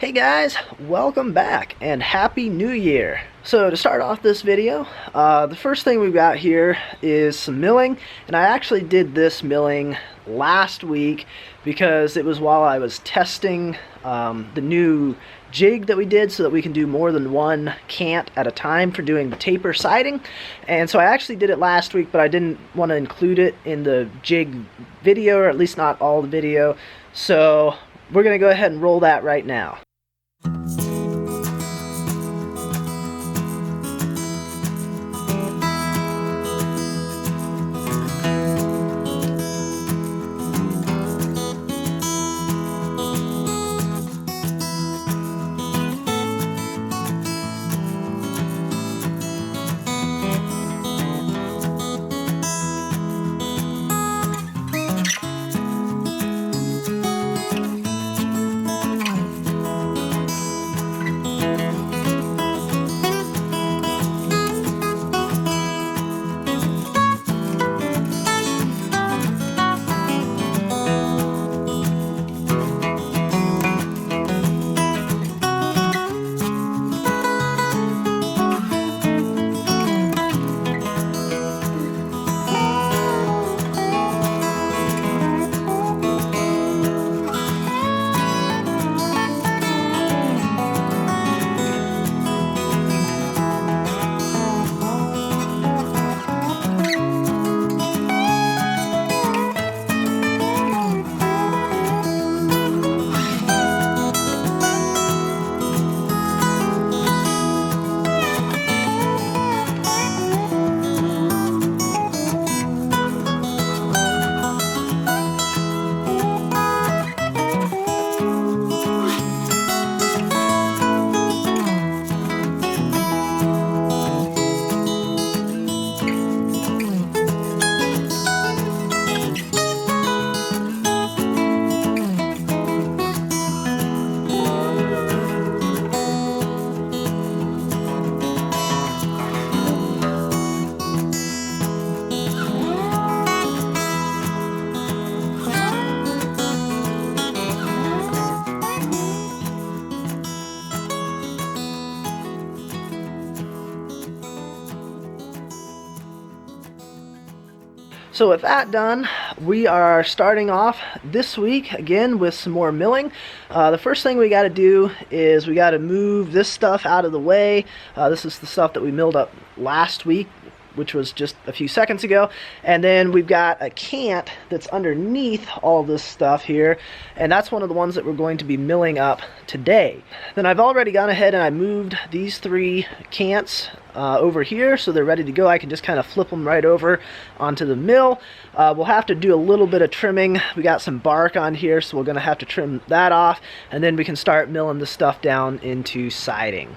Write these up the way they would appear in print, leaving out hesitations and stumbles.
Hey guys, welcome back and Happy New Year. So to start off this video, the first thing we've got here is some milling, and I actually did this milling last week because it was while I was testing the new jig that we did so that we can do more than one cant at a time for doing the taper siding. And so I actually did it last week, but I didn't want to include it in the jig video, or at least not all the video. So we're going to go ahead and roll that right now. So with that done, we are starting off this week again with some more milling. The first thing we got to do is we got to move this stuff out of the way. This is the stuff that we milled up last week, which was just a few seconds ago. And then we've got a cant that's underneath all this stuff here, and that's one of the ones that we're going to be milling up today. Then I've already gone ahead and I moved these three cants over here so they're ready to go. I can just kind of flip them right over onto the mill. We'll have to do a little bit of trimming. We got some bark on here, so we're going to have to trim that off, and then we can start milling the stuff down into siding.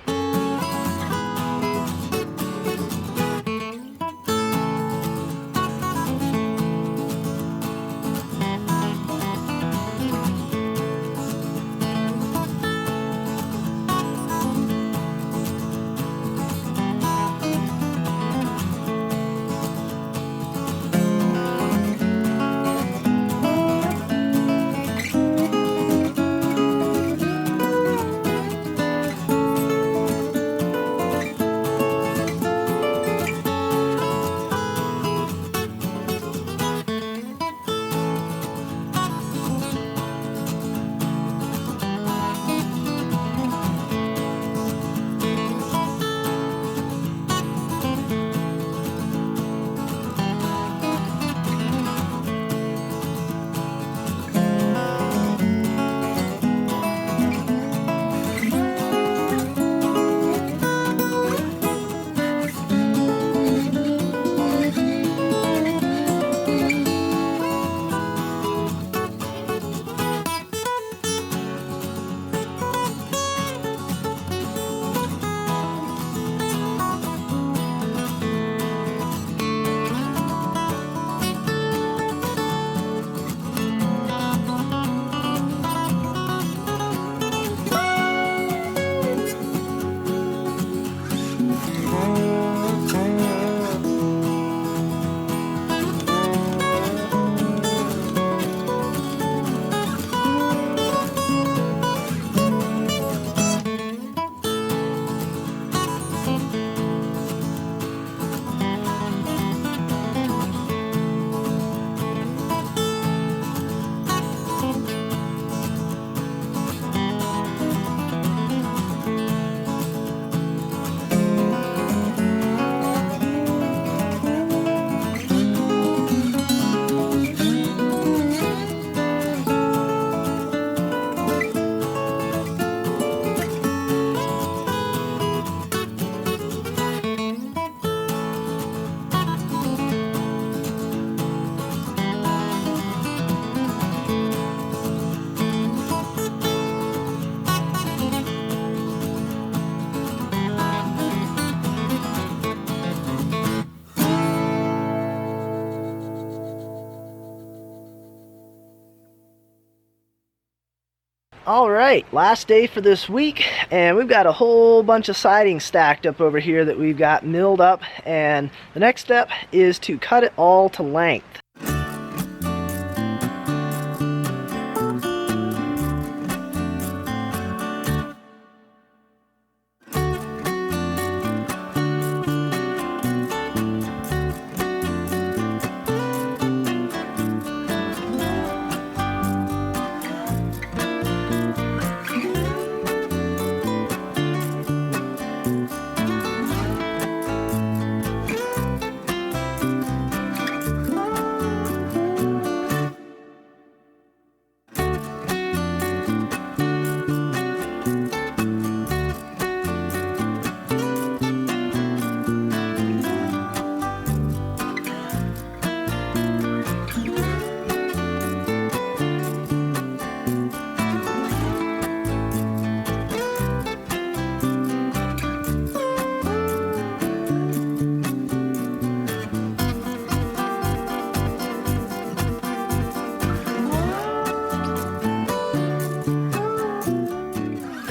Alright, last day for this week, and we've got a whole bunch of siding stacked up over here that we've got milled up, and the next step is to cut it all to length.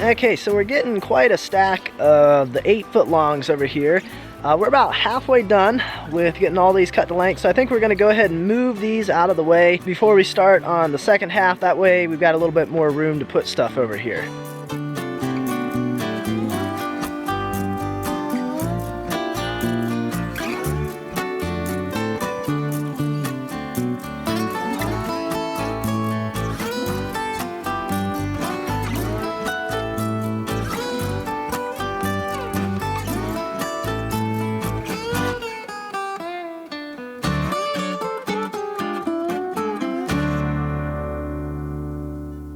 Okay, so we're getting quite a stack of the 8-foot longs over here. We're about halfway done with getting all these cut to length, so I think we're going to go ahead and move these out of the way before we start on the second half. That way we've got a little bit more room to put stuff over here.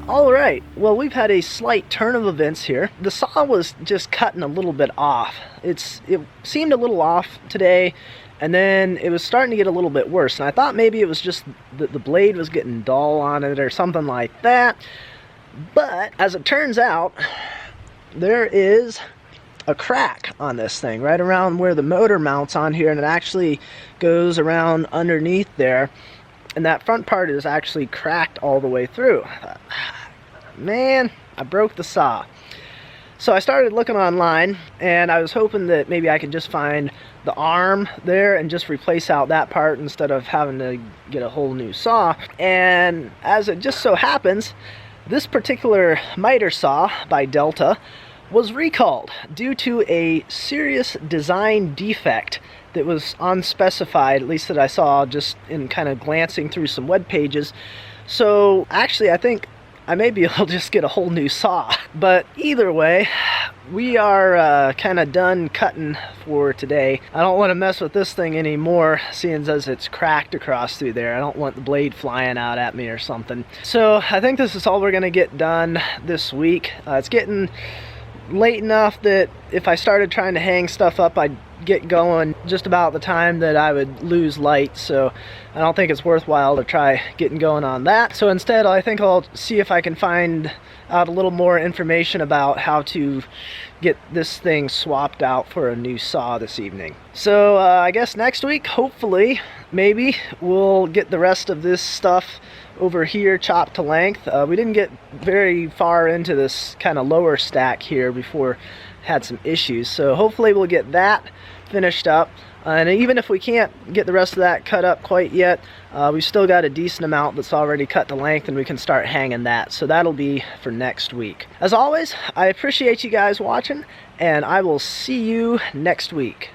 Alright, well, we've had a slight turn of events here. The saw was just cutting a little bit off. It seemed a little off today, and then it was starting to get a little bit worse. And I thought maybe it was just the blade was getting dull on it or something like that. But as it turns out, there is a crack on this thing right around where the motor mounts on here, and it actually goes around underneath there. And that front part is actually cracked all the way through. Man, I broke the saw. So I started looking online, and I was hoping that maybe I could just find the arm there and just replace out that part instead of having to get a whole new saw. And as it just so happens, this particular miter saw by Delta was recalled due to a serious design defect that was unspecified, at least that I saw just in kind of glancing through some web pages. So actually I think I may be able to just get a whole new saw. But either way, we are kind of done cutting for today. I don't want to mess with this thing anymore, seeing as it's cracked across through there. I don't want the blade flying out at me or something. So I think this is all we're going to get done this week. It's getting late enough that if I started trying to hang stuff up, I'd get going just about the time that I would lose light, so I don't think it's worthwhile to try getting going on that. So instead, I think I'll see if I can find out a little more information about how to get this thing swapped out for a new saw this evening. So I guess next week, hopefully, maybe we'll get the rest of this stuff over here chopped to length. We didn't get very far into this kind of lower stack here before had some issues, so hopefully we'll get that finished up. And even if we can't get the rest of that cut up quite yet, we've still got a decent amount that's already cut to length, and we can start hanging that. So that'll be for next week. As always, I appreciate you guys watching, and I will see you next week.